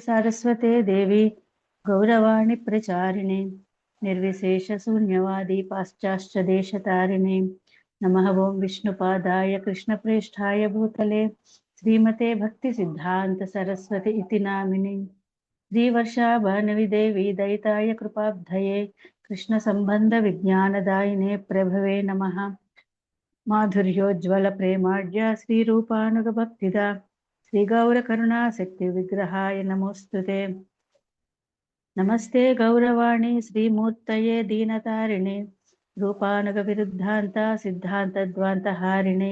सारस्वते देवी गौरवाणी प्रचारिणे निर्विशेषशून्यवादी पाश्चाश्च देशतारिणे नमः ओं विष्णुपादाय कृष्णप्रेष्ठाय भूतले श्रीमते भक्ति सिद्धांत सरस्वती इति नामिने श्रीवर्षाभानुदेवी दयिताय कृपाब्धये कृष्ण संबंध विज्ञानदायिने प्रभवे नमः माधुर्योज्वल प्रेमाढ्य श्रीरूपानुगभक्तिदा श्रीगौरकरुणाशक्ति विग्रहाय नमोस्तुते नमस्ते गौरवाणी श्रीमूर्तये दीनतारिणे रूपानुगविरुद्धान्ता सिद्धान्तद्वान्तहारिणे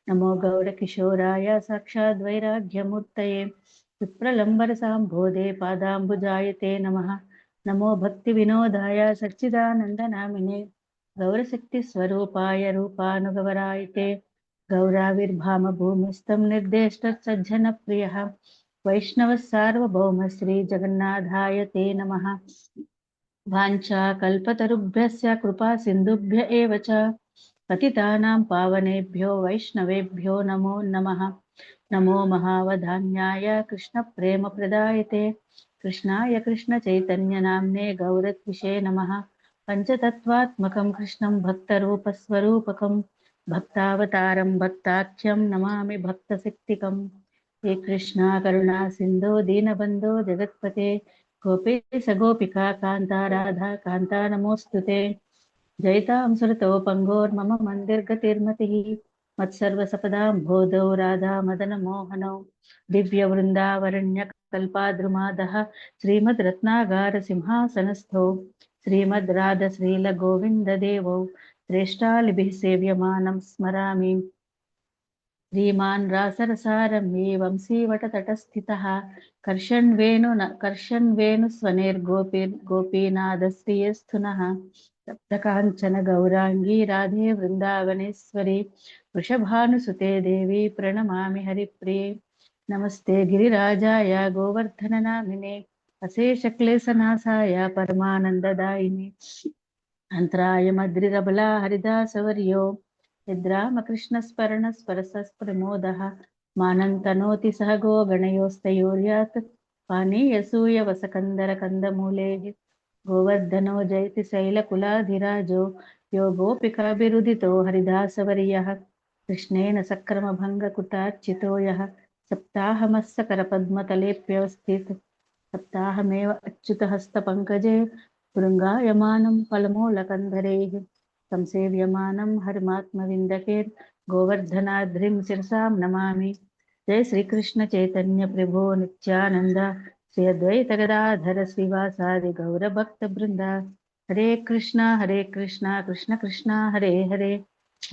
नमो गौरकिशोराय साक्षाद्वैराग्यमूर्तये विप्रलम्बरसाम्भोधे पादाम्बुजायते नमः नमो भक्तिविनोदाय सच्चिदानन्दनामिने गौरशक्तिस्वरूपाय रूपानुगवरायते गौराविर्भाम भूमिस्थं निर्देष्टसज्जनप्रियः वैष्णवः सार्वभौम श्री जगन्नाथाय ते नमः वाञ्छाकल्पतरुभ्यश्च कृपा सिन्धुभ्य एव च पतितानां पावनेभ्यो वैष्णवेभ्यो नमो नमः नमो महावधान्याय कृष्णप्रेमप्रदायते कृष्णाय कृष्णचैतन्यनाम्ने गौरत्विषे नमः पञ्चतत्त्वात्मकं कृष्णं भक्तरूपस्वरूपकं भक्तावतारं भक्ताख्यं नमामि भक्तशक्तिकम् हे कृष्णा करुणा सिंधो दीनबंधो जगत्पते गोपेश गोपिका कांता राधा कांता नमोस्तुते जयतां सुरतोपंगोर्मम मंदिर्गतिर्मतिः मत्सर्वसपदाम्भोधौ राधा मदन मोहनौ दिव्यवृन्दावरण्यकल्पाद्रुमादः श्रीमद्रत्नागार सिंहासनस्थो श्रीमद्राधश्रीलगोविन्ददेवौ श्रेष्ठालिभिः सेव्यमानं स्मरामि श्रीमान् रासरसारम्ये वंशीवटतटस्थितः कर्षन्वेणुस्वनेर्गोपीनादश्रियस्थुनः सप्तकाञ्चन गौराङ्गी राधे वृन्दावनेश्वरी वृषभानुसुते देवी प्रणमामि हरिप्रिये नमस्ते गिरिराजाय गोवर्धननामिने अशेषक्लेशनाशाय परमानन्ददायिने अंतराय मद्रिरबला हरिदासवर्यो यद्रामकृष्णस्मरणस्परसस्प्रमोदः मानन्तनोति सह गोगणयोस्तयोर्यात् पानीयसूयवसकन्दरकन्दमूलेः गोवर्धनो जयति शैलकुलाधिराजो यो गोपिकाभिरुदितो हरिदासवर्यः कृष्णेन सक्रमभङ्गकुटार्चितो यः सप्ताहमस्य करपद्मतलेऽप्यवस्थित सप्ताहमेव अच्युतहस्तपङ्कजे भृङ्गायमानं फलमूलकन्धरेः संसेव्यमानं हरिमात्मविन्दकेर् गोवर्धनाद्रिं शिरसां नमामि जय श्रीकृष्ण चैतन्य प्रभो नित्यानन्द श्री अद्वैत गदाधर श्रीवासादि गौरभक्तवृन्द हरे कृष्णा कृष्ण कृष्ण हरे हरे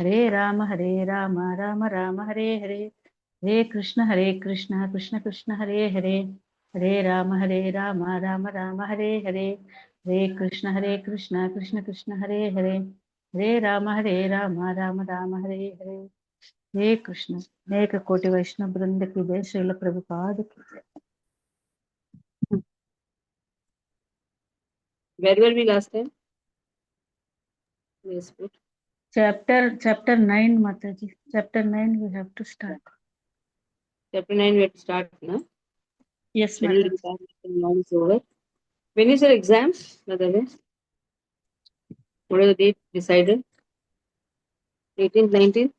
हरे राम राम राम हरे हरे हरे कृष्ण कृष्ण कृष्ण हरे हरे हरे राम राम राम हरे हरे हरे कृष्ण कृष्ण कृष्ण हरे हरे हरे राम राम राम हरे हरे हरे कृष्ण अनेक कोटि वैष्णव वृंद की जय श्रील प्रभुपाद की जय। Where were we last time? Yes, good. Chapter 9, Mataji. Chapter 9 we have to start. Chapter 9 we have to start, no? Yes, Scheduled Mataji. exam now is over. When is your exam, Mother? What is the date decided? 18th, 19th?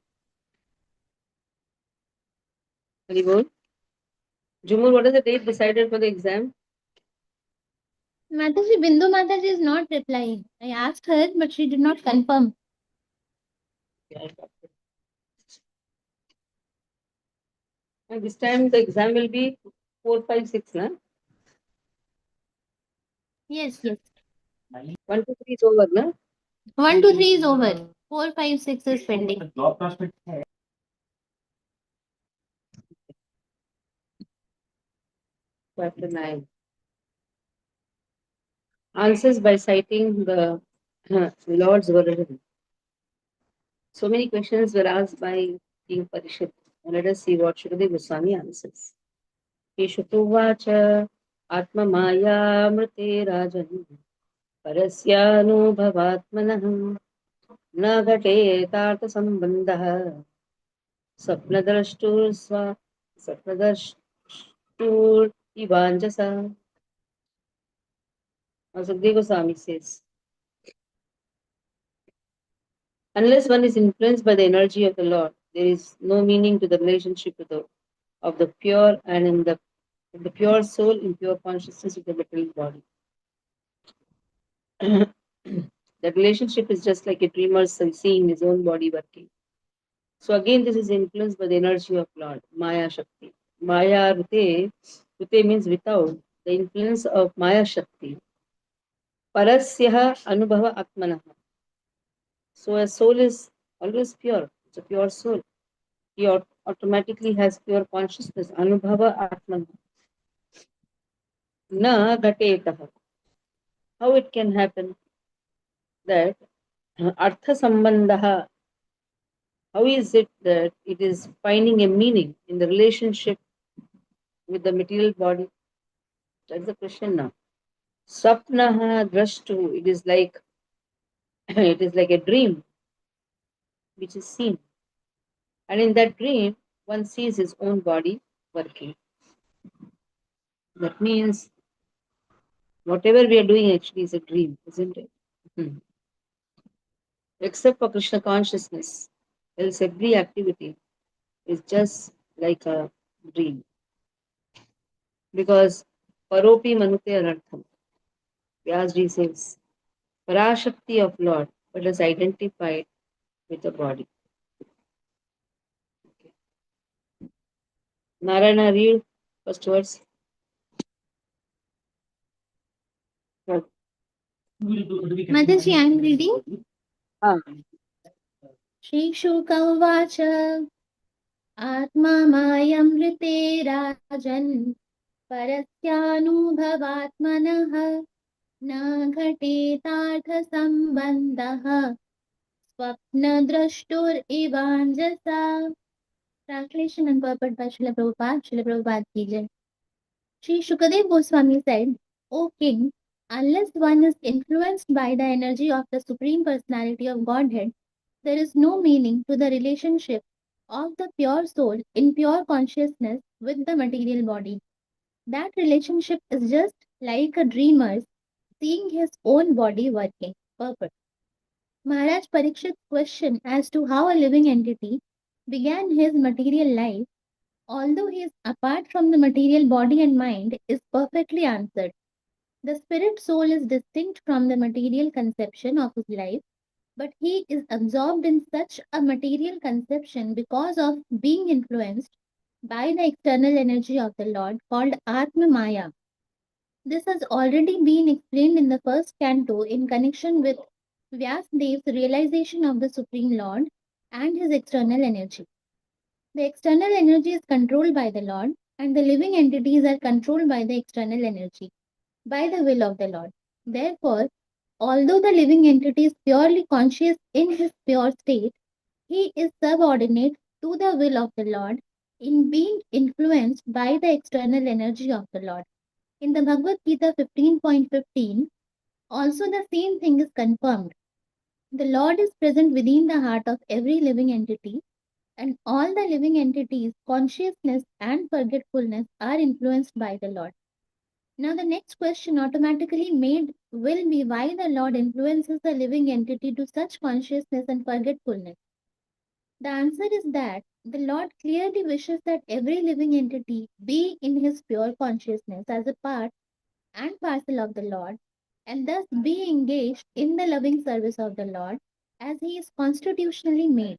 Haribol? Jumur, what is the date decided for the exam? Mataji, Bindu Mataji is not replying. I asked her, but she did not confirm. And this time the exam will be 4, 5, 6, na? Yes. 1, 2, 3 is over, na? 1, 2, 3 is over. 4, 5, 6 is pending. Chapter 9. Answers by citing the Lord's word. So many questions were asked by King Parishit. Let us see what Shukadeva Goswami answers. Ishutuvacha Atma Maya Mrite Rajan Parasyaनुभवात्मनः न घटेतार्थ सम्बन्धः स्वप्नद्रष्टुर् Ivanjasa. Sukadeva Goswami says, unless one is influenced by the energy of the Lord, there is no meaning to the relationship of the pure and in the pure soul in pure consciousness with the material body. That relationship is just like a dreamer seeing his own body working. So again, this is influenced by the energy of Lord, Maya Shakti. Maya Rute, Rute means without, the influence of Maya Shakti. Parasyaha Anubhava Atmanaha. So a soul is always pure, it's a pure soul. He automatically has pure consciousness, Anubhava Atmanaha. Na Gatetaha. How it can happen that Artha Sambandaha, how is it that it is finding a meaning in the relationship with the material body? That's the question now. Sapnaha drashtu, it is like it is like a dream which is seen. And in that dream, one sees his own body working. That means whatever we are doing actually is a dream, isn't it? Hmm. Except for Krishna consciousness, else every activity is just like a dream. Because Paropi Manute Anartham, Vyasji says, Parashakti of Lord, but is identified with the body. Narayana, read first words. Mataji, I am reading. Ah. Shishuka uvacha Atma mayamrite rajan Parasyanubhavatmanah Na ghatetartha Swapna drashtur ivanjasa. Translation and purport by Srila Prabhupada. Srila Prabhupada ki jai. Sri Shukadev Goswami said, O king, unless one is influenced by the energy of the Supreme Personality of Godhead, there is no meaning to the relationship of the pure soul in pure consciousness with the material body. That relationship is just like a dreamer's seeing his own body working. Purport. Maharaj Parikshit's question as to how a living entity began his material life, although he is apart from the material body and mind, is perfectly answered. The spirit soul is distinct from the material conception of his life, but he is absorbed in such a material conception because of being influenced by the external energy of the Lord called Atma Maya. This has already been explained in the first canto in connection with Vyasdev's realization of the Supreme Lord and his external energy. The external energy is controlled by the Lord, and the living entities are controlled by the external energy, by the will of the Lord. Therefore, although the living entity is purely conscious in his pure state, he is subordinate to the will of the Lord in being influenced by the external energy of the Lord. In the Bhagavad Gita 15.15, also the same thing is confirmed. The Lord is present within the heart of every living entity, and all the living entities' consciousness and forgetfulness are influenced by the Lord. Now, the next question automatically made will be why the Lord influences the living entity to such consciousness and forgetfulness. The answer is that the Lord clearly wishes that every living entity be in his pure consciousness as a part and parcel of the Lord, and thus be engaged in the loving service of the Lord as he is constitutionally made.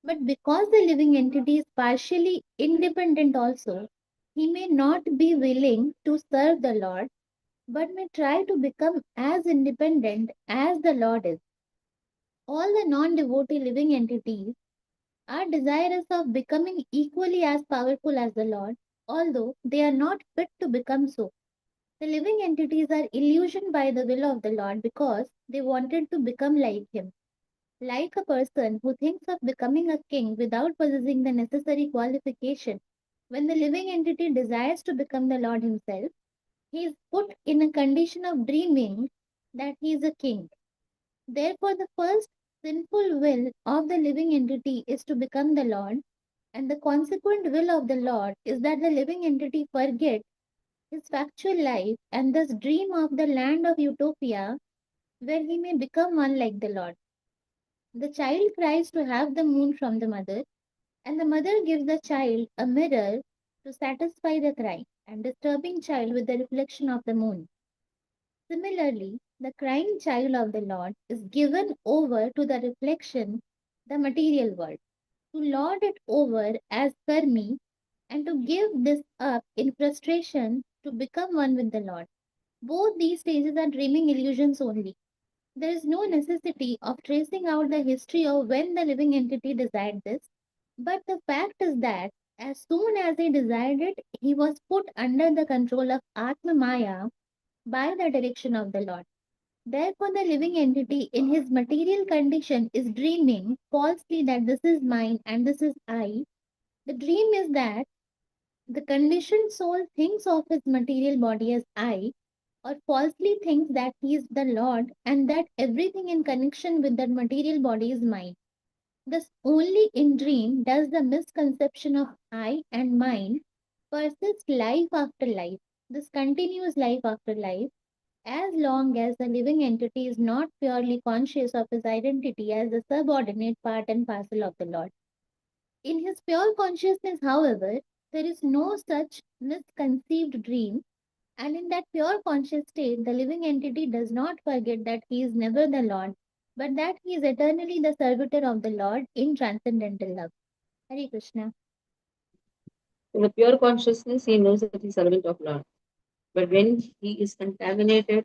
But because the living entity is partially independent also, he may not be willing to serve the Lord, but may try to become as independent as the Lord is. All the non-devotee living entities are desirous of becoming equally as powerful as the Lord, although they are not fit to become so. The living entities are illusioned by the will of the Lord because they wanted to become like Him. Like a person who thinks of becoming a king without possessing the necessary qualification, when the living entity desires to become the Lord Himself, he is put in a condition of dreaming that he is a king. Therefore, the first sinful will of the living entity is to become the Lord, and the consequent will of the Lord is that the living entity forget his factual life, and thus dream of the land of utopia where he may become one like the Lord. The child cries to have the moon from the mother, and the mother gives the child a mirror to satisfy the cry and disturbing child with the reflection of the moon. Similarly, the crying child of the Lord is given over to the reflection, the material world, to lord it over as per me, and to give this up in frustration to become one with the Lord. Both these stages are dreaming illusions only. There is no necessity of tracing out the history of when the living entity desired this, but the fact is that as soon as he desired it, he was put under the control of Atma Maya by the direction of the Lord. Therefore, the living entity in his material condition is dreaming falsely that this is mine and this is I. The dream is that the conditioned soul thinks of his material body as I, or falsely thinks that he is the Lord and that everything in connection with that material body is mine. Thus, only in dream does the misconception of I and mine persist life after life. This continues life after life as long as the living entity is not purely conscious of his identity as the subordinate part and parcel of the Lord. In his pure consciousness, however, there is no such misconceived dream, and in that pure conscious state, the living entity does not forget that he is never the Lord, but that he is eternally the servitor of the Lord in transcendental love. Hare Krishna. In the pure consciousness, he knows that he's servant of Lord. But when he is contaminated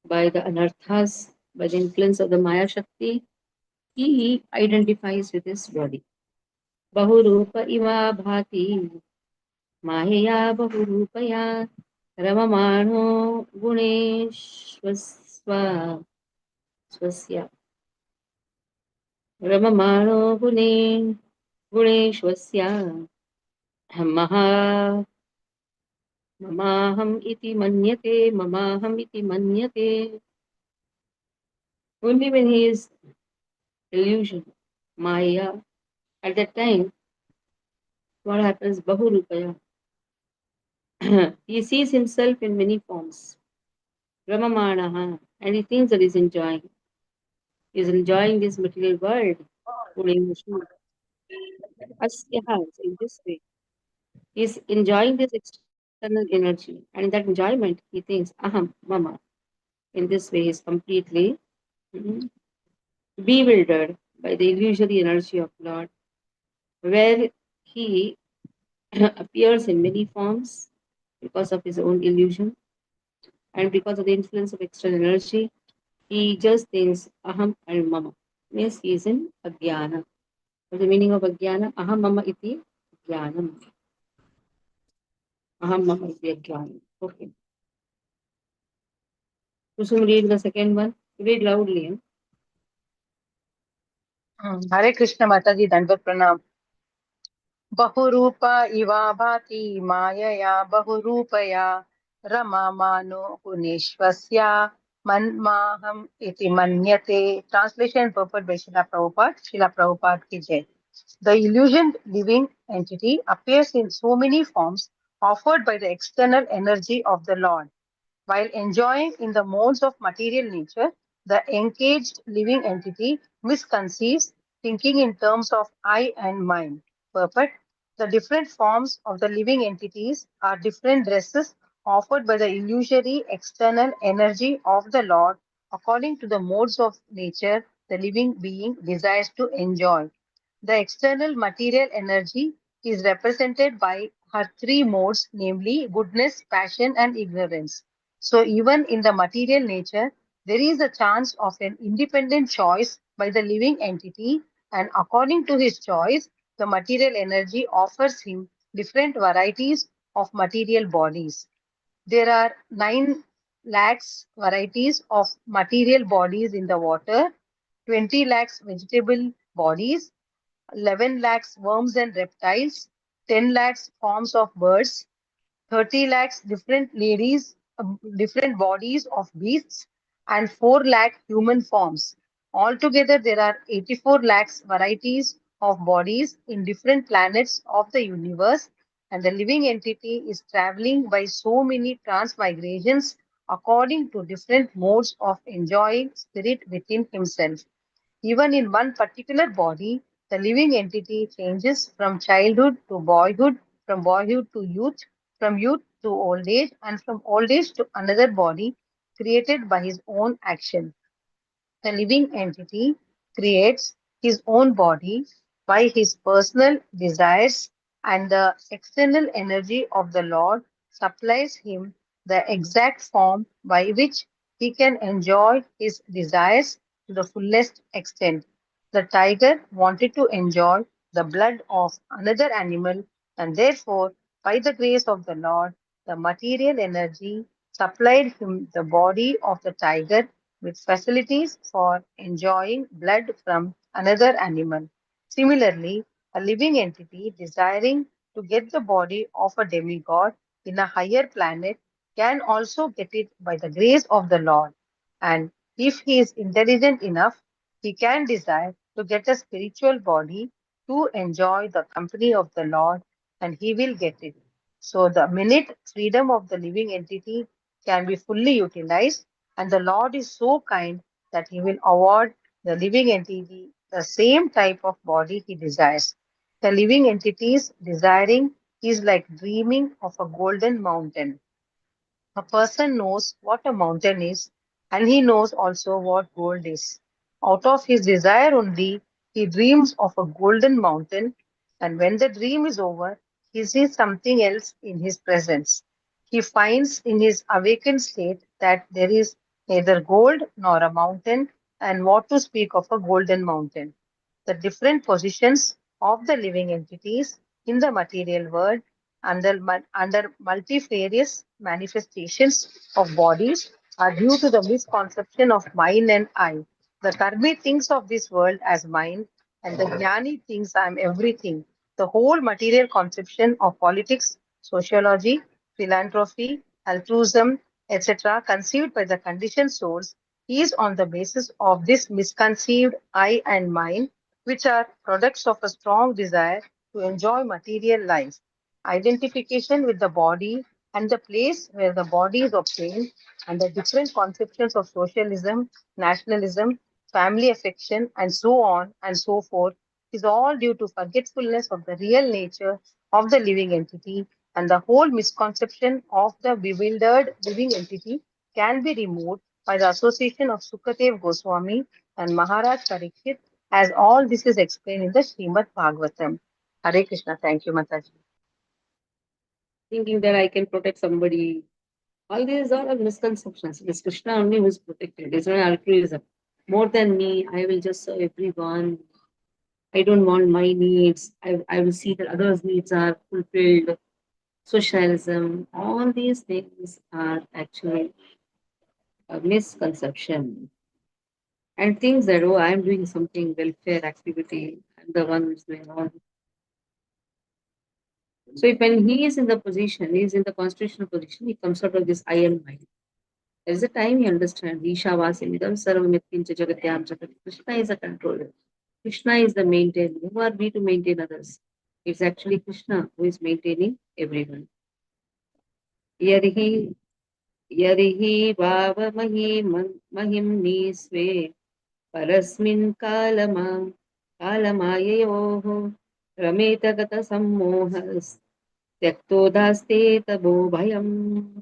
by the anarthas, by the influence of the Maya Shakti, he identifies with his body. Bahurupa iva bhati Mahaya Bahurupaya Ramamano Guneshwasva Swasya Ramamano Guneshwasya Maha Mamaham iti manyate. Only when he is illusion, Maya, at that time, what happens? Bahurupaya. He sees himself in many forms. Ramamanaha, and he thinks that he's enjoying. He's enjoying this material world. Guneshwasya. So in this way, he's enjoying this external energy, and in that enjoyment, he thinks, Aham, Mama. In this way, he's completely mhm, bewildered by the illusory energy of Lord, where he appears in many forms because of his own illusion and because of the influence of external energy. He just thinks Aham and Mama. Means he is in Ajnana. What's the meaning of Ajnana? Aham Mama iti Jnanam. Aham Mama iti Ajnanam. Okay. Kusum, read the second one. Read loudly. Hare Krishna Mataji Dandavat Pranam. Bahurupa iva bhati mayaya bahurupaya ramamano guneshwasya manmaham iti manyate. Translation and purport by Srila Prabhupada. Srila Prabhupada ki jai. The illusioned living entity appears in so many forms offered by the external energy of the Lord. While enjoying in the modes of material nature, the engaged living entity misconceives, thinking in terms of I and mine. Purport: the different forms of the living entities are different dresses offered by the illusory external energy of the Lord according to the modes of nature the living being desires to enjoy. The external material energy is represented by her three modes, namely goodness, passion, and ignorance. So, even in the material nature, there is a chance of an independent choice by the living entity, and according to his choice, the material energy offers him different varieties of material bodies. There are 9 lakhs varieties of material bodies in the water, 20 lakhs vegetable bodies, 11 lakhs worms and reptiles, 10 lakhs forms of birds, 30 lakhs different bodies of beasts, and 4 lakh human forms. Altogether, there are 84 lakhs varieties of bodies in different planets of the universe, and the living entity is traveling by so many transmigrations according to different modes of enjoying spirit within himself. Even in one particular body, the living entity changes from childhood to boyhood, from boyhood to youth, from youth to old age, and from old age to another body created by his own action. The living entity creates his own body by his personal desires, and the external energy of the Lord supplies him the exact form by which he can enjoy his desires to the fullest extent. The tiger wanted to enjoy the blood of another animal, and therefore, by the grace of the Lord, the material energy supplied him the body of the tiger with facilities for enjoying blood from another animal. Similarly, a living entity desiring to get the body of a demigod in a higher planet can also get it by the grace of the Lord. And if he is intelligent enough, he can desire to get a spiritual body to enjoy the company of the Lord, and he will get it. So, the minute freedom of the living entity can be fully utilized, and the Lord is so kind that He will award the living entity the same type of body he desires. The living entity's desiring is like dreaming of a golden mountain. A person knows what a mountain is, and he knows also what gold is. Out of his desire only, he dreams of a golden mountain, and when the dream is over, he sees something else in his presence. He finds in his awakened state that there is neither gold nor a mountain, and what to speak of a golden mountain. The different positions of the living entities in the material world under multifarious manifestations of bodies are due to the misconception of mind and I. The karmi thinks of this world as mind, and the jnani thinks I am everything. The whole material conception of politics, sociology, philanthropy, altruism, etc., conceived by the conditioned souls, is on the basis of this misconceived I and mind, which are products of a strong desire to enjoy material life. Identification with the body and the place where the body is obtained, and the different conceptions of socialism, nationalism, family affection, and so on and so forth, is all due to forgetfulness of the real nature of the living entity, and the whole misconception of the bewildered living entity can be removed by the association of Sukadev Goswami and Maharaj Parikshit, as all this is explained in the Srimad Bhagavatam. Hare Krishna. Thank you, Mataji. Thinking that I can protect somebody. All these are all misconceptions. It is Krishna only who is protected. It's not altruism. More than me, I will just serve everyone. I don't want my needs. I will see that others' needs are fulfilled. Socialism, all these things are actually a misconception. And things that, oh, I'm doing something welfare activity, I'm the one who's doing all. So if when he is in the position, he is in the constitutional position, he comes out of this I am mind. There is a time he understands. Ishavasyanidam sarvamityincha jagatyam jagat. Krishna is a controller. Krishna is the maintainer. Who are we to maintain others? It's actually Krishna who is maintaining everyone. Yarihi Yarihi Bhava Mahimni Sve Parasmin Kalamayayoho Rameta Gata Sammohas Tyaktodaste Tabo Bhayam.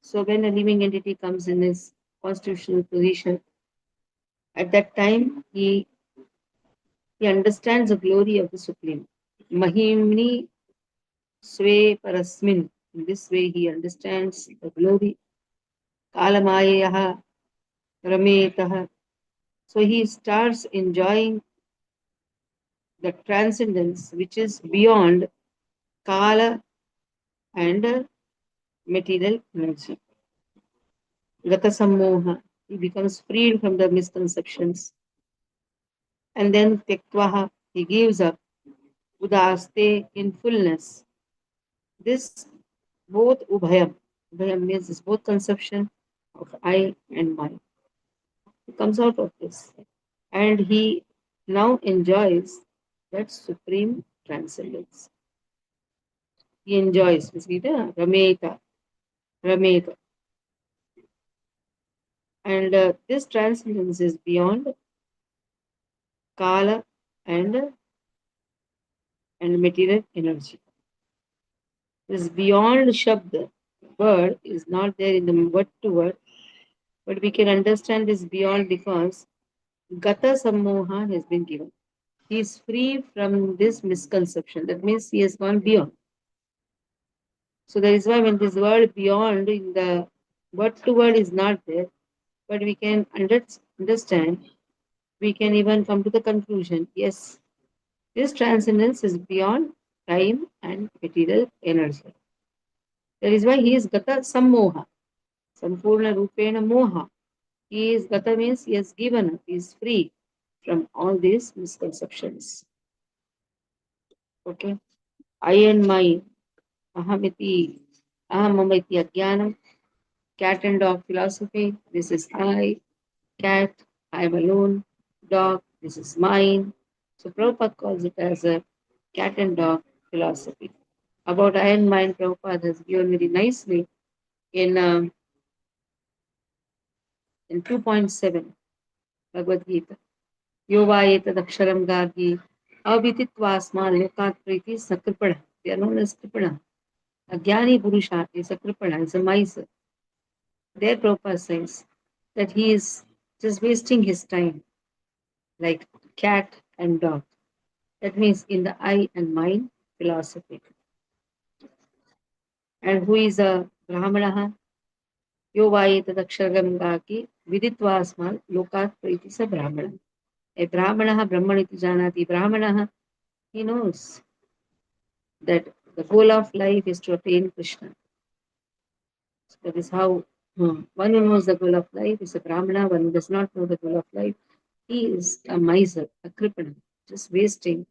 So when a living entity comes in his constitutional position, at that time he understands the glory of the Supreme. Mahimni Sve Parasmin. In this way he understands the glory. Kalamayaha Rametaha. So he starts enjoying the transcendence which is beyond Kala and material energy. Gata Sammoha. He becomes freed from the misconceptions. And then Tektvaha, he gives up. Udaste in fullness. This both Ubhayam. Ubhayam means this both conception of I and mind. He comes out of this. And he now enjoys that supreme transcendence. He enjoys. We see the Rameta. Rameta. And this transcendence is beyond Kala and material energy. This beyond Shabda word is not there in the word to word, but we can understand this beyond because Gata Sammoha has been given. He is free from this misconception. That means he has gone beyond. So that is why when this word beyond in the word to word is not there, but we can understand, we can even come to the conclusion, yes, this transcendence is beyond time and material energy. That is why he is Gata Sammoha, Sampurna Rupena Moha. He is Gata means he has given up, he is free from all these misconceptions. Okay. I and mine, Ahamiti, Ahamamiti Ajnanam, cat and dog philosophy. This is I, cat, I am alone, dog, this is mine. So Prabhupada calls it as a cat and dog philosophy. About I and mine, Prabhupada has given very nicely in 2.7 Bhagavad Gita. Yo va etadaksharam gagi avititva lokat priti sakripana. They are known as kripana. A jnani purusha is a kripana, is a miser. There Prabhupada says that he is just wasting his time like cat and dog. That means in the I and mine philosophy. And who is a Brahmana? Yo vai tadakshargam gaki viditva lokat priti sa Brahmana. A Brahmana Brahmaniti janati. Brahmana, he knows that the goal of life is to attain Krishna. So that is how one who knows the goal of life is a Brahmana, one who does not know the goal of life, he is a miser, a kripana, just wasting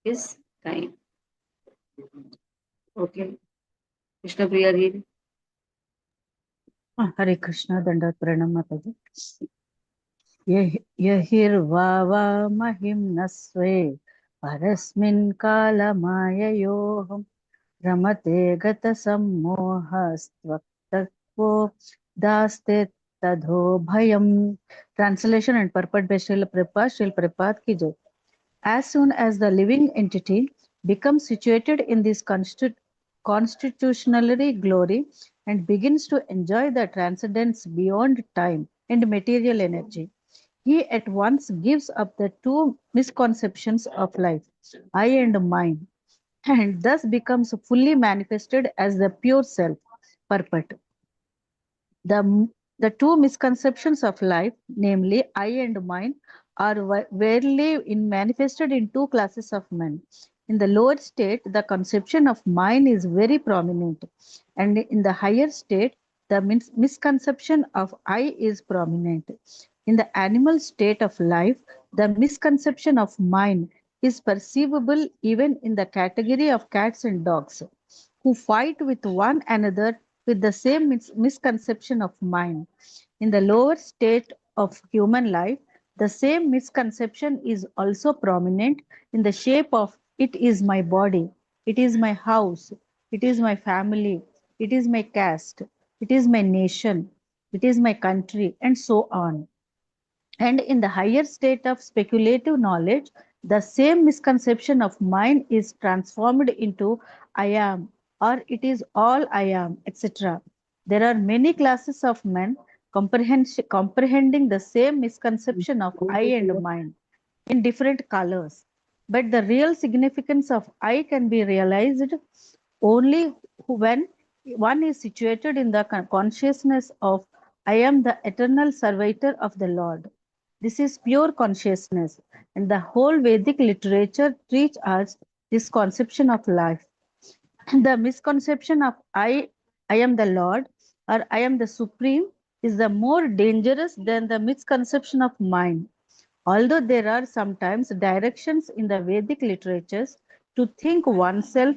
his time. Okay. Krishna Priya read. Hare Krishna, Dandat Pranam Mataji. Yahirvava mahimnasve parasmin kala mayayoham ramate gata sammohastvaktakvo daste tadho bhayam. Translation and purport by Srila Prabhupada ki jai. As soon as the living entity becomes situated in this constitutionary glory and begins to enjoy the transcendence beyond time and material energy, he at once gives up the two misconceptions of life, I and mine, and thus becomes fully manifested as the pure self, purport. The two misconceptions of life, namely I and mine, are rarely manifested in two classes of men. In the lower state, the conception of mine is very prominent, and in the higher state, the misconception of I is prominent. In the animal state of life, the misconception of mine is perceivable even in the category of cats and dogs, who fight with one another with the same misconception of mind. In the lower state of human life, the same misconception is also prominent in the shape of it is my body, it is my house, it is my family, it is my caste, it is my nation, it is my country, and so on. And in the higher state of speculative knowledge, the same misconception of mind is transformed into I am, or it is all I am, etc. There are many classes of men comprehending the same misconception of I and mind in different colors. But the real significance of I can be realized only when one is situated in the consciousness of I am the eternal servitor of the Lord. This is pure consciousness, and the whole Vedic literature teaches us this conception of life. The misconception of I am the Lord or I am the Supreme is the more dangerous than the misconception of mind. Although there are sometimes directions in the Vedic literatures to think oneself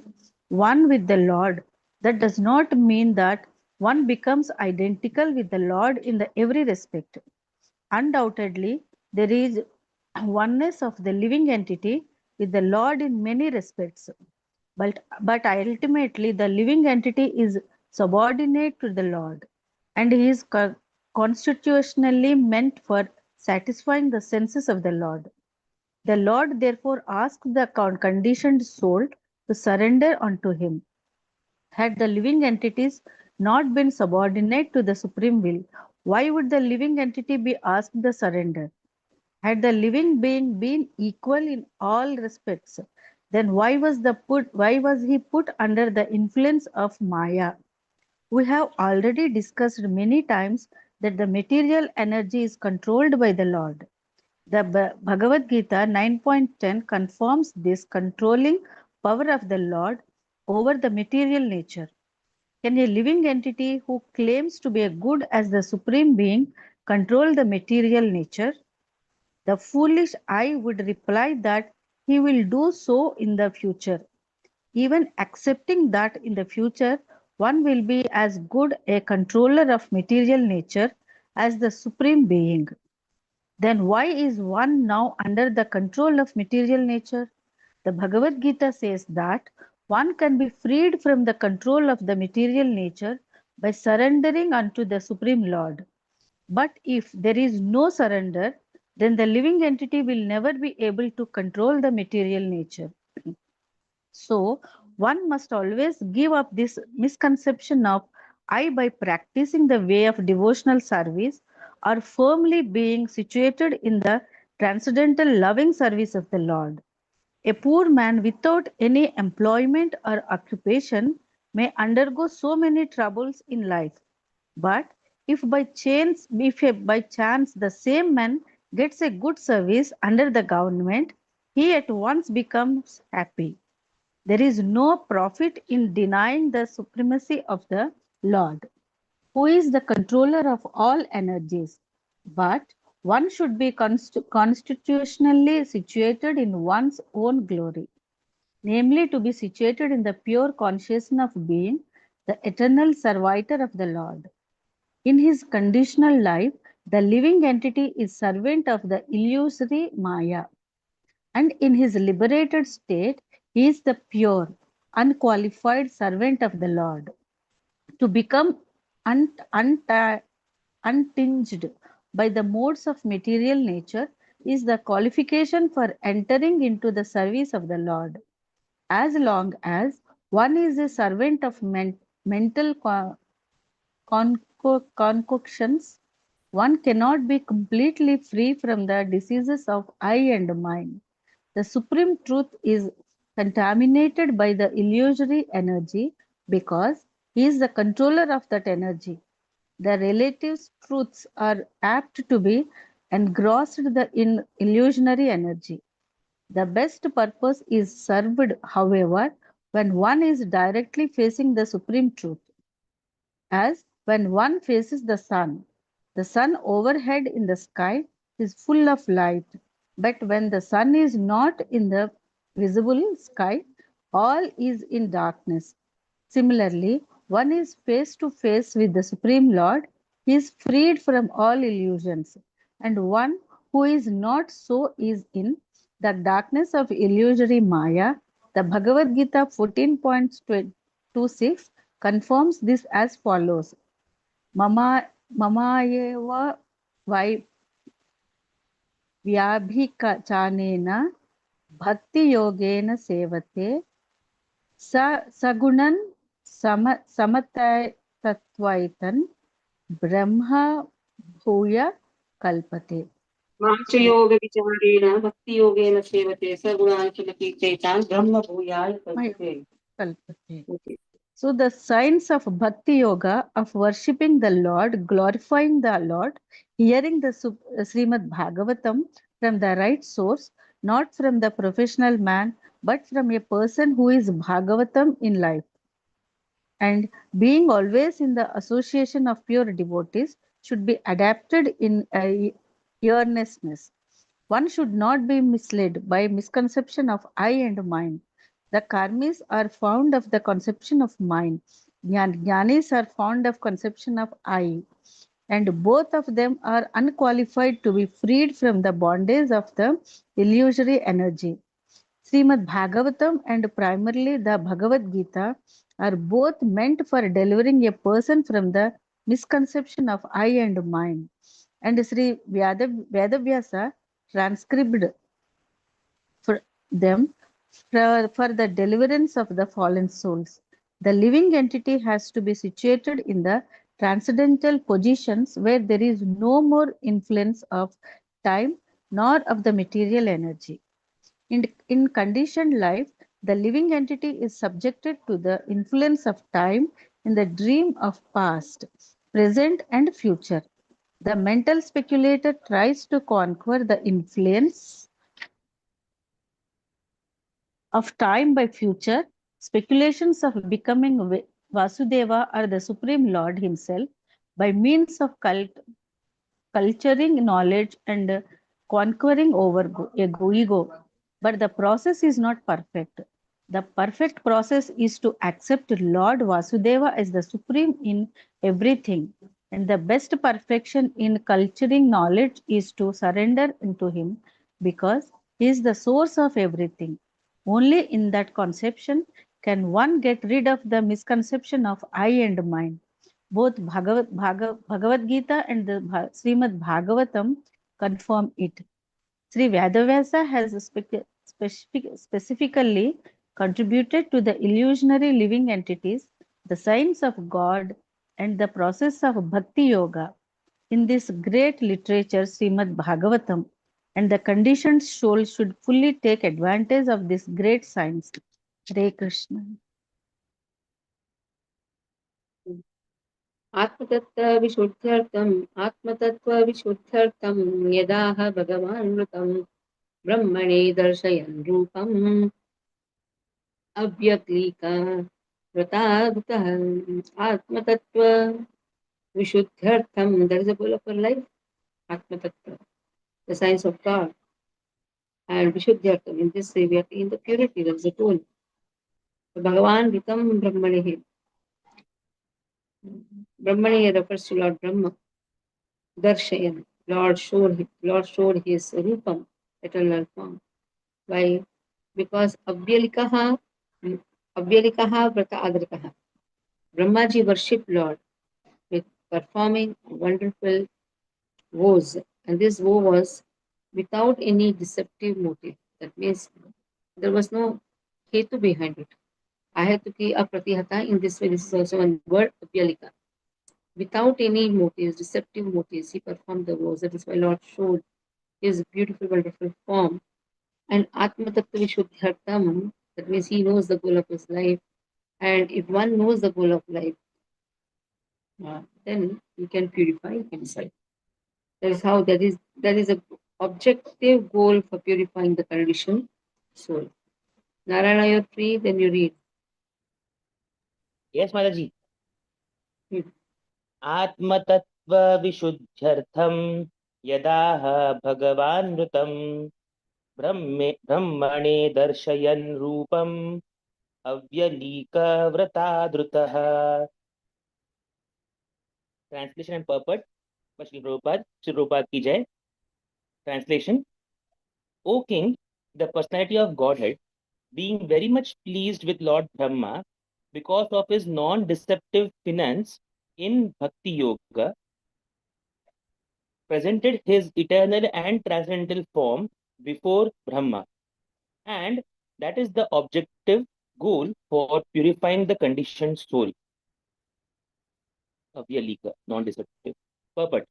one with the Lord, that does not mean that one becomes identical with the Lord in every respect. Undoubtedly, there is oneness of the living entity with the Lord in many respects. but ultimately the living entity is subordinate to the Lord, and he is constitutionally meant for satisfying the senses of the Lord. The Lord therefore asked the conditioned soul to surrender unto him. Had the living entities not been subordinate to the supreme will, why would the living entity be asked the surrender? Had the living being been equal in all respects, then why was he put under the influence of Maya? We have already discussed many times that the material energy is controlled by the Lord. The Bhagavad Gita 9.10 confirms this controlling power of the Lord over the material nature. Can a living entity who claims to be a good as the supreme being control the material nature? The foolish I would reply that he will do so in the future. Even accepting that in the future one will be as good a controller of material nature as the supreme being, then why is one now under the control of material nature? The Bhagavad Gita says that one can be freed from the control of the material nature by surrendering unto the Supreme Lord. But if there is no surrender, then the living entity will never be able to control the material nature. So, one must always give up this misconception of I by practicing the way of devotional service or firmly being situated in the transcendental loving service of the Lord. A poor man without any employment or occupation may undergo so many troubles in life. But if by chance the same man gets a good service under the government, he at once becomes happy. There is no profit in denying the supremacy of the Lord, who is the controller of all energies. But one should be constitutionally situated in one's own glory, namely to be situated in the pure consciousness of being the eternal servitor of the Lord. In his conditional life, the living entity is servant of the illusory Maya, and in his liberated state, he is the pure, unqualified servant of the Lord. To become un- unta- untinged by the modes of material nature is the qualification for entering into the service of the Lord. As long as one is a servant of mental concoctions, one cannot be completely free from the diseases of I and mind. The supreme truth is contaminated by the illusory energy because he is the controller of that energy. The relative truths are apt to be engrossed in illusionary energy. The best purpose is served, however, when one is directly facing the supreme truth, as when one faces the sun. The sun overhead in the sky is full of light, but when the sun is not in the visible sky, all is in darkness. Similarly, one is face to face with the Supreme Lord, he is freed from all illusions, and one who is not so is in the darkness of illusory Maya. The Bhagavad Gita 14.26 confirms this as follows. Mamaeva vai vyabhichanena bhakti yogena sevate sagunan samataitattvaitan brahma bhuya kalpate. मांसयोगविचारेण भक्तियोगेन सेवते सगुणान् किलतीतेतान् ब्रह्म भूयाय कल्पते. Kalpate. Okay. So the signs of Bhakti Yoga, of worshipping the Lord, glorifying the Lord, hearing the Srimad Bhagavatam from the right source, not from the professional man, but from a person who is Bhagavatam in life, and being always in the association of pure devotees should be adapted in earnestness. One should not be misled by misconception of I and mine. The karmis are fond of the conception of mine. Jnanis are fond of conception of I. And both of them are unqualified to be freed from the bondage of the illusory energy. Srimad Bhagavatam and primarily the Bhagavad Gita are both meant for delivering a person from the misconception of I and mind. And Sri Vedavyasa transcribed for them for the deliverance of the fallen souls. The living entity has to be situated in the transcendental positions where there is no more influence of time nor of the material energy. In conditioned life, the living entity is subjected to the influence of time in the dream of past, present, and future. The mental speculator tries to conquer the influence of time by future speculations of becoming Vasudeva or the Supreme Lord himself by means of culturing knowledge and conquering over ego. But the process is not perfect. The perfect process is to accept Lord Vasudeva as the supreme in everything. And the best perfection in culturing knowledge is to surrender into him because he is the source of everything. Only in that conception can one get rid of the misconception of I and mind. Both Bhagavad Gita and the Srimad Bhagavatam confirm it. Sri Vedavyasa has specifically contributed to the illusionary living entities, the signs of God, and the process of Bhakti Yoga. In this great literature, Srimad Bhagavatam, and the conditioned soul should fully take advantage of this great science. Hare Krishna. आत्मतत्त्वविशुद्ध्यर्थं यदाह भगवानृतं ब्रह्मणे दर्शयन् रूपम् अव्यक्लीकावृतावृतः आत्मतत्त्वविशुद्ध्यर्थं, that is the goal of our life. Atmatattva, the science of God, and Vishuddhyartham, in this way we are in the purity, that is the goal. So Bhagavan Ritam Brahmanehi. Brahmani refers to Lord Brahma. Darshayan, Lord showed his Rupam, eternal form. Why? Because Avyalikaha Vrata Adrakaha. Brahmaji worshipped Lord with performing wonderful vows, and this vow was without any deceptive motive. That means there was no hetu behind it. Ahatuki apratihata, in this way, this is also one word, Avyalika. Without any motives, deceptive motives, he performed the vows. That is why Lord showed his beautiful, wonderful form. And Atma Tattva Vishuddhyartam, that means he knows the goal of his life. And if one knows the goal of life, then he can purify himself. That is how that is a objective goal for purifying the conditioned soul. Narayana, you're free, then you read. Yes, Mataji. Hmm. आत्मतत्त्वविशुद्ध्यर्थं यदाह भगवानृतं ब्रह्मणे दर्शयन् रूपम् अव्यलीकव्रतादृतः. Translation and purport by Sri Prabhupada ki jai. Translation: O King, the personality of Godhead, being very much pleased with Lord Brahma because of his non-deceptive finance in Bhakti Yoga, presented his eternal and transcendental form before Brahma, and that is the objective goal for purifying the conditioned soul. Avyalika, non-deceptive. Purport: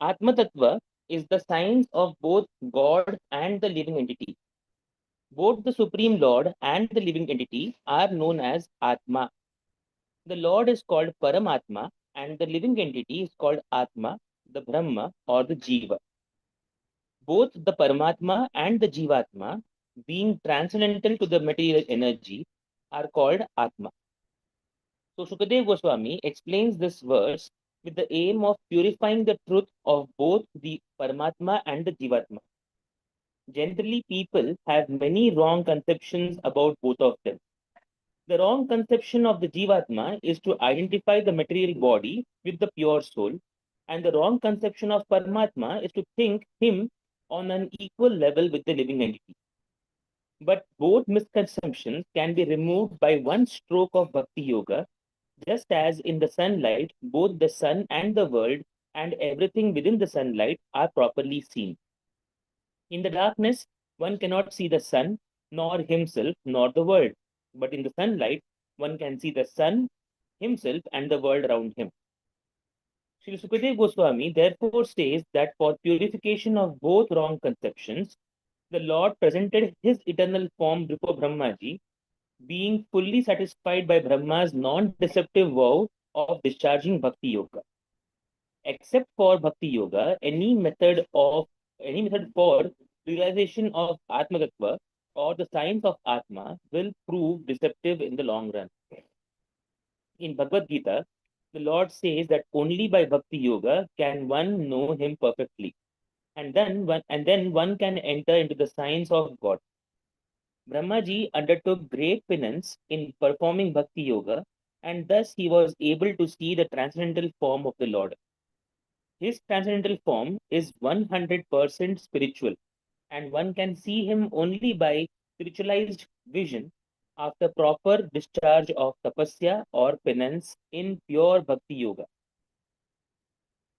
Atma Tattva is the science of both God and the living entity. Both the Supreme Lord and the living entity are known as Atma. The Lord is called Paramatma and the living entity is called Atma, the Brahma or the Jiva. Both the Paramatma and the Jivatma, being transcendental to the material energy, are called Atma. So Shukadev Goswami explains this verse with the aim of purifying the truth of both the Paramatma and the Jivatma. Generally, people have many wrong conceptions about both of them. The wrong conception of the Jivatma is to identify the material body with the pure soul, and the wrong conception of Paramatma is to think him on an equal level with the living entity. But both misconceptions can be removed by one stroke of Bhakti Yoga, just as in the sunlight, both the sun and the world and everything within the sunlight are properly seen. In the darkness, one cannot see the sun, nor himself, nor the world. But in the sunlight, one can see the sun, himself, and the world around him. Sri Sukadeva Goswami therefore says that for purification of both wrong conceptions, the Lord presented his eternal form before Brahmaji, being fully satisfied by Brahma's non-deceptive vow of discharging Bhakti Yoga. Except for Bhakti Yoga, any method for realization of Atma Tattva or the science of Atma will prove deceptive in the long run. In Bhagavad Gita, the Lord says that only by Bhakti Yoga can one know Him perfectly, and then one can enter into the science of God. Brahmaji undertook great penance in performing Bhakti Yoga, and thus he was able to see the transcendental form of the Lord. His transcendental form is 100% spiritual, and one can see him only by spiritualized vision after proper discharge of tapasya or penance in pure Bhakti Yoga.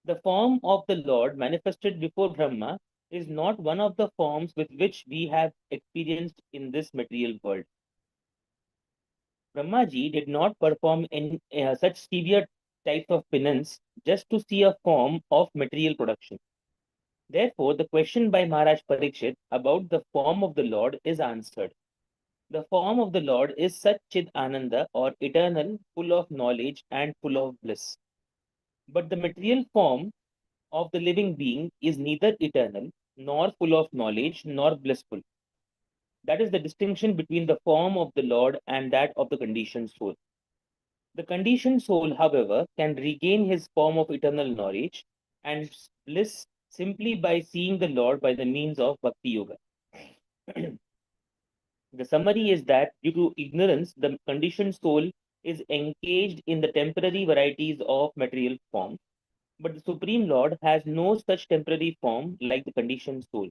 The form of the Lord manifested before Brahma is not one of the forms with which we have experienced in this material world. Brahmaji did not perform such severe types of penance just to see a form of material production. Therefore, the question by Maharaj Parikshit about the form of the Lord is answered. The form of the Lord is such Chid Ananda or eternal, full of knowledge and full of bliss. But the material form of the living being is neither eternal, nor full of knowledge, nor blissful. That is the distinction between the form of the Lord and that of the conditioned soul. The conditioned soul, however, can regain his form of eternal knowledge and bliss simply by seeing the Lord by the means of Bhakti Yoga. The summary is that due to ignorance, the conditioned soul is engaged in the temporary varieties of material form, but the Supreme Lord has no such temporary form like the conditioned soul.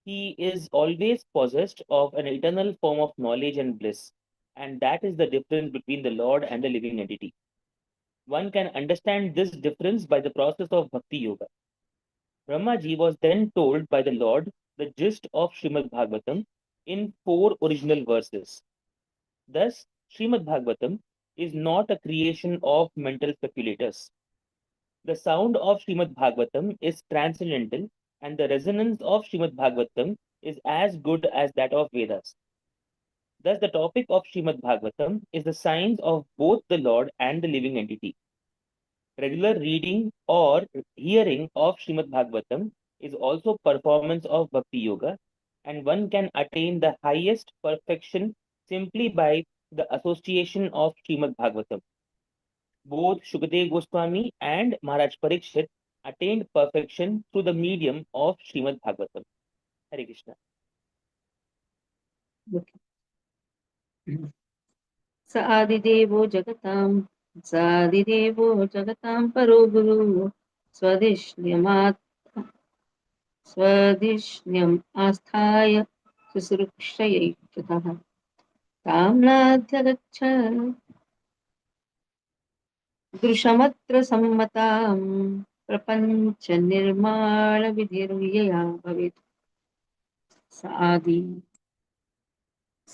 He is always possessed of an eternal form of knowledge and bliss, and that is the difference between the Lord and the living entity. One can understand this difference by the process of Bhakti Yoga. Brahmaji was then told by the Lord the gist of Srimad Bhagavatam in 4 original verses. Thus, Srimad Bhagavatam is not a creation of mental speculators. The sound of Srimad Bhagavatam is transcendental, and the resonance of Srimad Bhagavatam is as good as that of Vedas. Thus, the topic of Srimad Bhagavatam is the science of both the Lord and the living entity. Regular reading or hearing of Srimad Bhagavatam is also performance of Bhakti Yoga, and one can attain the highest perfection simply by the association of Srimad Bhagavatam. Both Shukadev Goswami and Maharaj Parikshit attained perfection through the medium of Srimad Bhagavatam. Hare Krishna. स आदिदेवो जगतां परो गुरु स्वधिष्ण्यम् आस्थाय शुश्रूषयैकतः ताम्नाध्यगच्छ दृशमत्र सम्मतां प्रपञ्च निर्माण विधिर्यया भवेत् स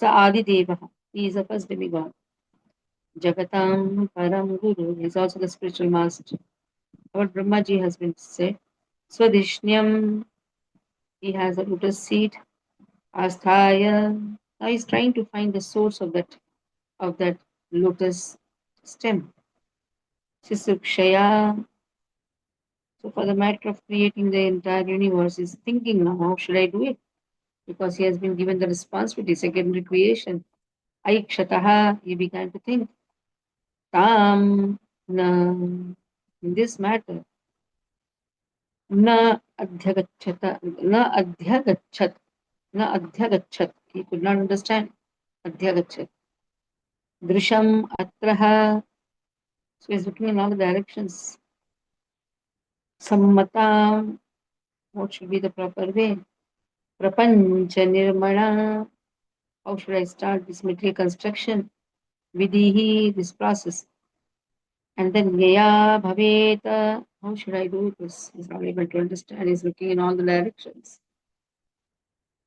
आदिदेवः. He is the first demigod. Jagatam Param Guru is also the spiritual master. What Brahmaji has been said. Swadishnyam, he has a lotus seed. Asthaya, now he's trying to find the source of that lotus stem. Sisukshaya, so for the matter of creating the entire universe, he's thinking now, how should I do it? Because he has been given the responsibility, secondary creation. Aikshataha, he began to think. Tam, na, in this matter, na adhyagachat, na adhyagachat. He could not understand adhyagachat. Drisham atraha. So he's looking in all the directions. Sammata. What should be the proper way? Prapancha nirmana. How should I start this material construction? Vidihi, this process. And then Yaya Bhaveta, how should I do this? He's not able to understand. He's looking in all the directions.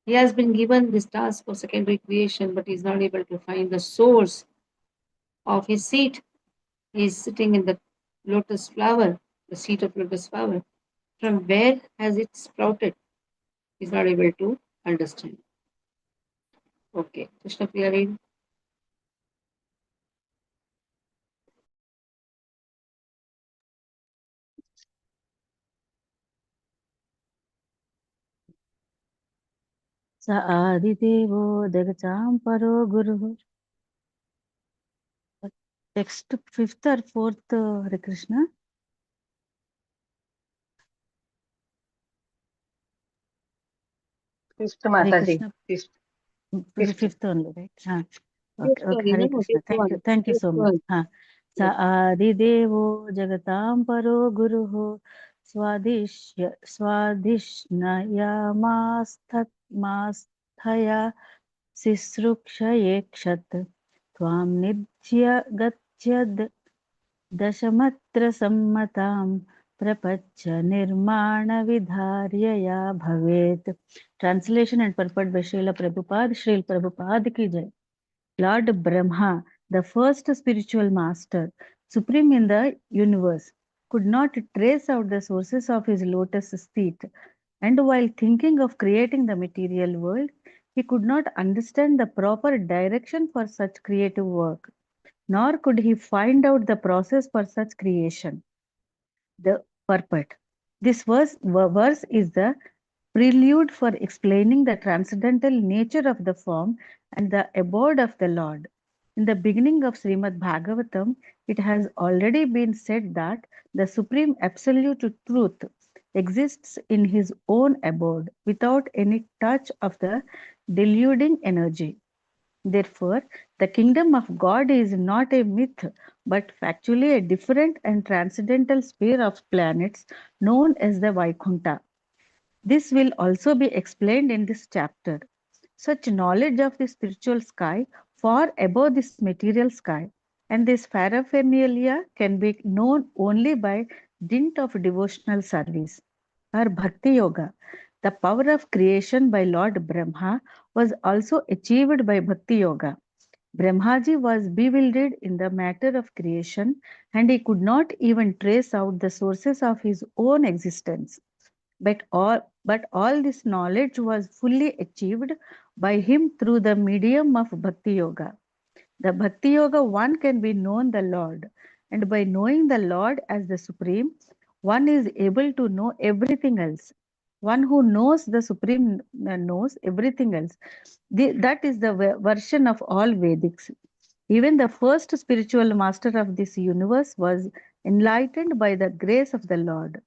He has been given this task for secondary creation, but he's not able to find the source of his seat. He's sitting in the lotus flower, the seat of lotus flower. From where has it sprouted? He's not able to understand. Okay, Krishna Priya read. स आदिदेवो जगतां परो गुरुः. Text 5th or 4th, Hare Krishna. Fifth Hare Mataji. Krishna. Fifth. Fifth only, right? Fifth Okay, one, Hare no, Krishna. fifth one. Thank you Fifth so much. one. स आदिदेवो जगतां परो गुरुः स्वाधिष्णयामास्थया सिसृक्षयेक्षत् त्वां निध्य गच्छद् दशमत्र सम्मतां प्रपच्च निर्माणविधार्यया भवेत्. Translation and purport by Srila Prabhupada. Srila Prabhupada ki jai. Lord Brahma, the first spiritual master, supreme in the universe, could not trace out the sources of his lotus seat, and while thinking of creating the material world, he could not understand the proper direction for such creative work, nor could he find out the process for such creation. The purport. This verse is the prelude for explaining the transcendental nature of the form and the abode of the Lord. In the beginning of Srimad Bhagavatam, it has already been said that the supreme absolute truth exists in his own abode without any touch of the deluding energy. Therefore, the kingdom of God is not a myth, but factually a different and transcendental sphere of planets known as the Vaikunta. This will also be explained in this chapter. Such knowledge of the spiritual sky far above this material sky and this paraphernalia can be known only by dint of devotional service. Our Bhakti Yoga, the power of creation by Lord Brahma, was also achieved by Bhakti Yoga. Brahmaji was bewildered in the matter of creation and he could not even trace out the sources of his own existence. But all this knowledge was fully achieved by him through the medium of Bhakti Yoga. The Bhakti Yoga one can be known the Lord, and by knowing the Lord as the Supreme, one is able to know everything else. One who knows the Supreme knows everything else. That is the version of all Vedics. Even the first spiritual master of this universe was enlightened by the grace of the Lord.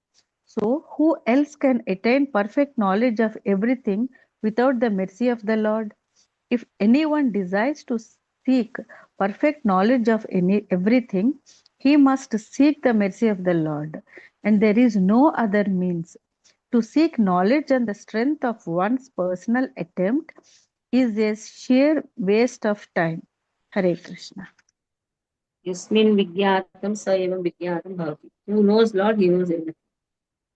So, who else can attain perfect knowledge of everything without the mercy of the Lord? If anyone desires to seek perfect knowledge of everything, he must seek the mercy of the Lord, and there is no other means. To seek knowledge on the strength of one's personal attempt is a sheer waste of time. Hare Krishna. Yasmin Vigyatam Sa Evam Vigyatam Bhavati. Who knows Lord, he knows everything.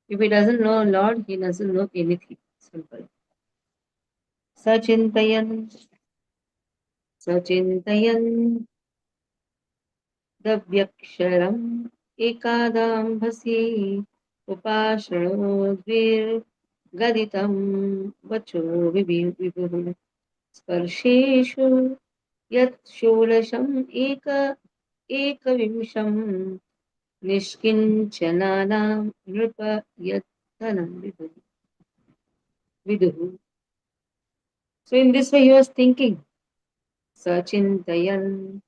If he doesn't know Lord, he doesn't know anything. Simple. Sachintayan Davyaksharam Ekadambhasi Upashano Gaditam Vacho Vibhu Sparsheshu Yat Sholasham Ekavimsham Nishkinchananam Nripa Yattanam Viduhu. So in this way he was thinking, Sachintayan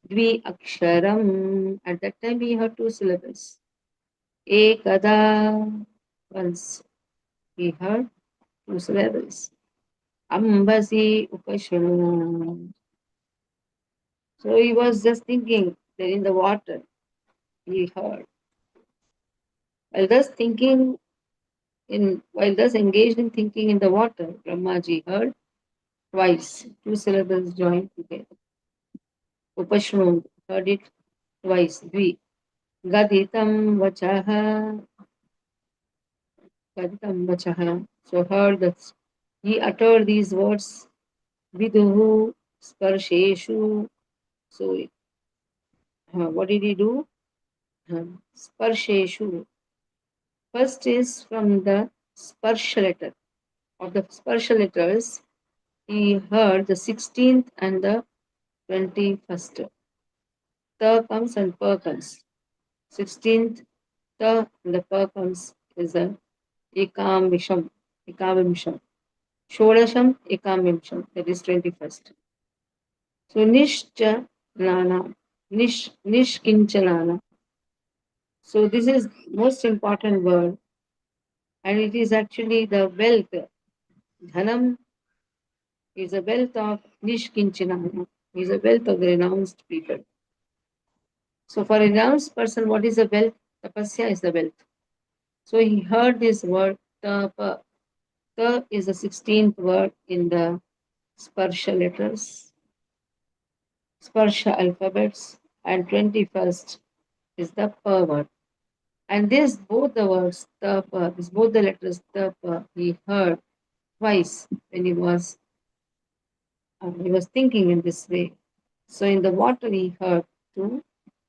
Dvi Aksharam. At that time he had two syllables. Ekada, once he heard two syllables. Ambasi Upashanu. So he was just thinking that in the water he heard. While thus engaged in thinking in the water, Brahmaji heard twice. Two syllables joined together. Upashno, heard it twice. Dvi. Gaditam vachaha. Gaditam vachaha. So heard that he uttered these words. Viduhu sparsheshu. So what did he do? Sparsheshu. First is from the sparsha letter. Of the sparsha letters, he heard the 16th and the 21st. Ta comes and pa comes. 16th ta and the pa comes is a ekam visham. Shodasham ekam vimsham, that is 21st. So nishcha nana, nishkinchanana. So this is most important word, and it is actually the wealth. Dhanam is a wealth of nishkinchanana, is a wealth of the renounced people. So for a renounced person, what is the wealth? Tapasya is the wealth. So he heard this word tapa. Ta is the 16th word in the sparsha letters, sparsha alphabets, and 21st is the pa word. And this both the words tapa, this both the letters tapa, he heard twice when he was thinking in this way. So in the water he heard two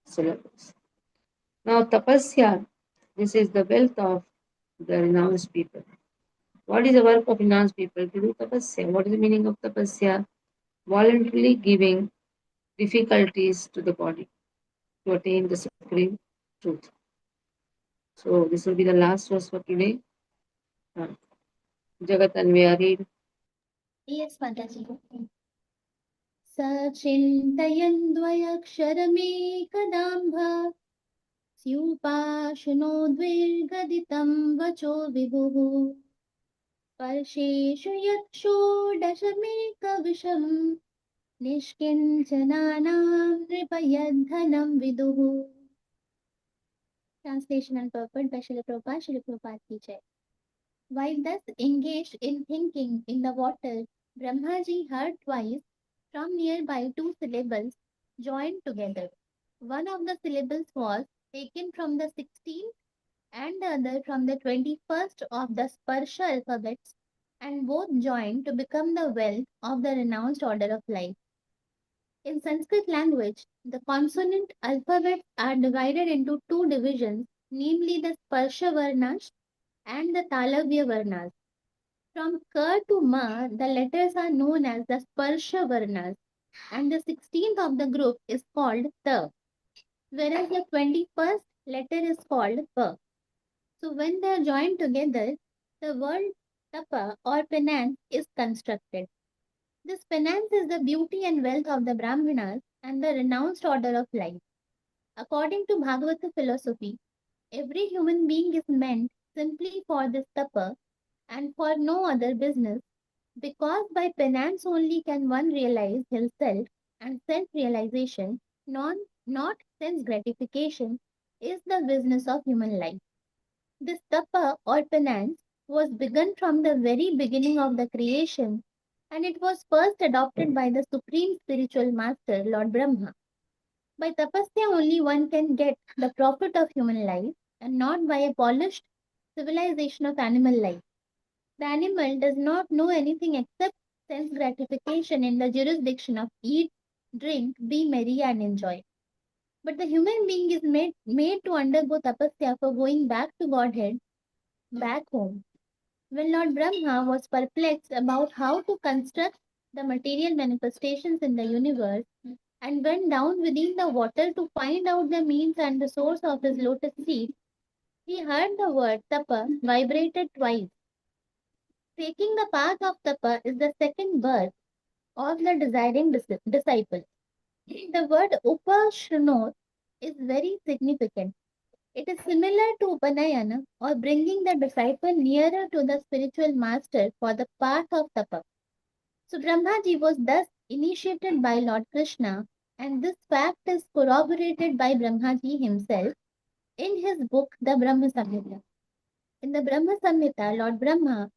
syllables. Now tapasya, this is the wealth of the renounced people. What is the work of renounced people? To do tapasya. What is the meaning of tapasya? Voluntarily giving difficulties to the body to attain the supreme truth. So this will be the last verse for today. Jagat Anvaya, read. Yes, Mataji. सचिन्तयन् द्वयक्षरमेकदाम्भ स्यूपाशनो द्विर्गदितं वचो विभुः स्पर्शेषु यत् षोडशमेकविशम् निष्किञ्चनानां नृपयद्धनं विदुः. Translation and purport by Srila Prabhupada, Srila Prabhupada ki jai. While thus engaged in thinking in the water, Brahmaji heard twice from nearby two syllables joined together. One of the syllables was taken from the 16th and the other from the 21st of the Sparsha alphabets, and both joined to become the wealth of the renounced order of life. In Sanskrit language, the consonant alphabets are divided into two divisions, namely the Sparsha Varnas and the Talavya Varnas. From Ka to Ma, the letters are known as the Sparsha Varnas, and the 16th of the group is called Ta, whereas the 21st letter is called Pa. So when they are joined together, the word Tapa or penance is constructed. This penance is the beauty and wealth of the Brahmanas and the renounced order of life. According to Bhagavata philosophy, every human being is meant simply for this tapa and for no other business, because by penance only can one realize himself, and self-realization, not sense gratification, is the business of human life. This tapa or penance was begun from the very beginning of the creation, and it was first adopted by the Supreme Spiritual Master, Lord Brahma. By tapasya only one can get the profit of human life, and not by a polished civilization of animal life. The animal does not know anything except sense gratification in the jurisdiction of eat, drink, be merry, and enjoy. But the human being is made to undergo tapasya for going back to Godhead, back home. When Lord Brahma was perplexed about how to construct the material manifestations in the universe, and went down within the water to find out the means and the source of his lotus seed, he heard the word tapa vibrated twice. Taking the path of tapa is the second birth of the desiring disciple. The word upashrunot is very significant. It is similar to upanayana, or bringing the disciple nearer to the spiritual master for the path of tapa. So Brahmaji was thus initiated by Lord Krishna, and this fact is corroborated by Brahmaji himself in his book, the Brahma Samhita. In the Brahma Samhita, Lord Brahma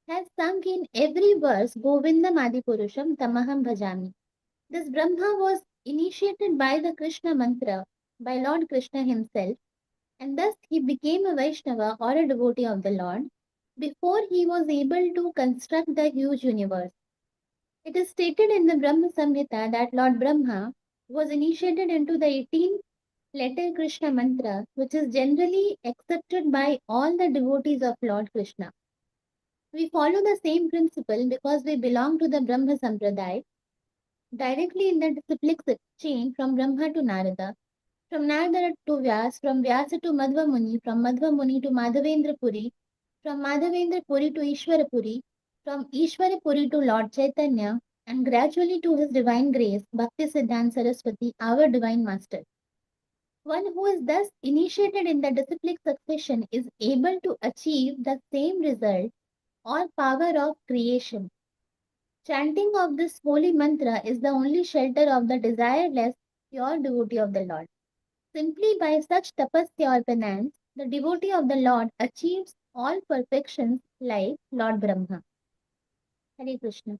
has sung in every verse Govindam Adipurusham Tamaham Bhajami. This Brahma was initiated by the Krishna mantra by Lord Krishna himself, and thus he became a Vaishnava or a devotee of the Lord before he was able to construct the huge universe. It is stated in the Brahma Samhita that Lord Brahma was initiated into the 18 letter Krishna mantra, which is generally accepted by all the devotees of Lord Krishna. We follow the same principle because we belong to the Brahma Sampradaya, directly in the disciplic chain from Brahma to Narada, from Narada to Vyas, from Vyasa to Madhva Muni, from Madhva Muni to Madhavendra Puri, from Madhavendra Puri to Ishvara Puri, from Ishvara Puri to Lord Chaitanya, and gradually to His Divine Grace, Bhakti Siddhanta Saraswati, our Divine Master. One who is thus initiated in the disciplic succession is able to achieve the same result or power of creation. Chanting of this holy mantra is the only shelter of the desireless, pure devotee of the Lord. Simply by such tapasya or penance, the devotee of the Lord achieves all perfections like Lord Brahma. Hare Krishna.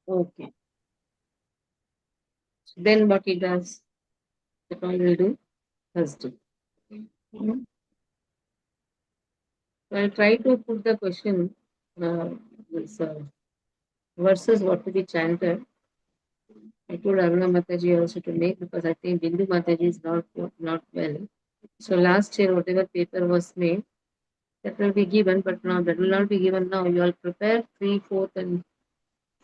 Okay. So then what he does, that all will do Thursday. Mhm. So I'll try to put the question, this, verses what to be chanted. I told Aruna Mataji also to make, because I think Bindu Mataji is not well. So last year, whatever paper was made, that will be given, but now that will not be given now. You all prepare 3, 4th, and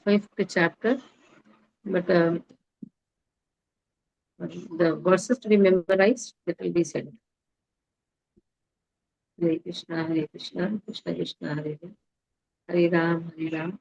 5th chapter, but the verses to be memorized, that will be said. Hare Krishna, Krishna Krishna, Hare Hare, Hare Ram, Hare Ram.